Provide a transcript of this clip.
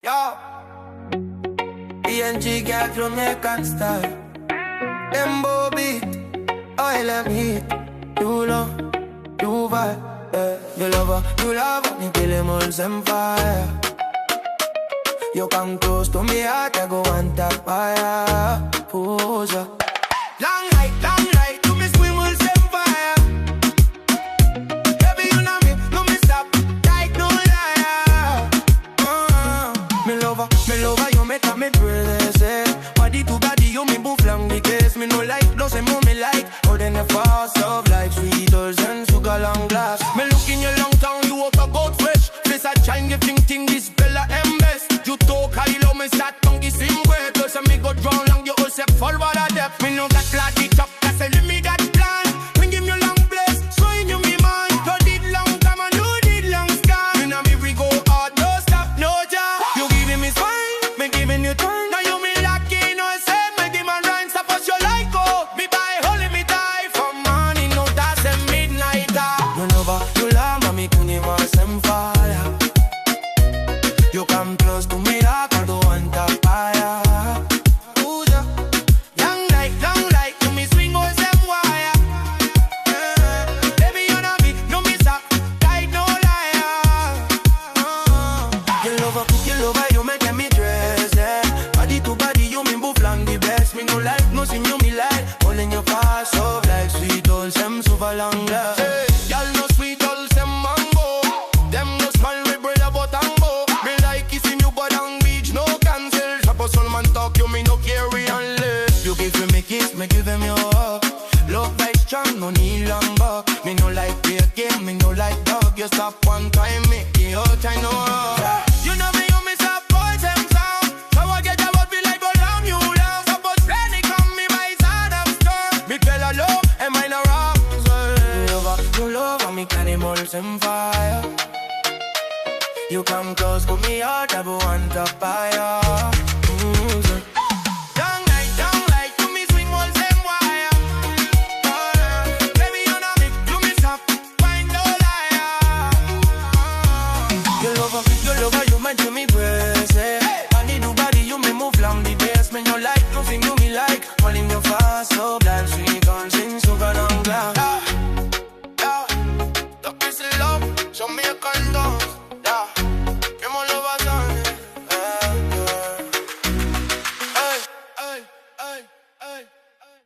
Yo, ENG got Jamaican style. Dembo beat, oil and heat. You love, you vibe, yeah. You love her, me kill him all some fire. You come close to me heart, I go on top fire. Who's up? Long night, to me swing will some fire. Baby, you know me, no me stop, like no liar. Me lover, you make me breathe, eh. Body to body, you me move long the case. Me no like, no say more me like. More than the fast of like sweet and sugar long glass. Me look in your long town, you walk a goat fresh. Face a chine, you think this Bella M best. You talk, I love me start tongue sing way. Plus I me go drown long, you all step forward a depth. Me no got like it up, that's a me got plan. Me give you long place, showing you me man. You did long time and you did long scan. Me now me we go hard, no stop, no job. You giving me spine, me giving you time. Now you me lucky, no say me the man rhyme. Suppose you like oh, me buy holy me die. From morning no that's a midnight. You love me kuni ma sem fire. You come close to me like I don't want to fire. Who's up? Long like, you me swing on them wire. Baby, you know me, no me stop, like no liar. You lover, you make me dress, yeah. Body to body, you me move long the best. Me no like, no see you me like. Holding your fast up like sweet old some super long love. Y'all no sweet old some mango. Them no smile with bread about tango. Me like kissing you but on beach no cancel. Suppose some man talk you me no carry and live. You give me kiss, me give him your hug. Love like strong, no need long buck. Me no like play game, me no like dog. You stop one time, make the whole time no run. You know me, you miss a boy them sound. So I get about me like go down you love. Suppose ready come me by side of storm. Me tell her love, and mine a wrong. You love me animals and fire. You come close to me heart, I go on top fire.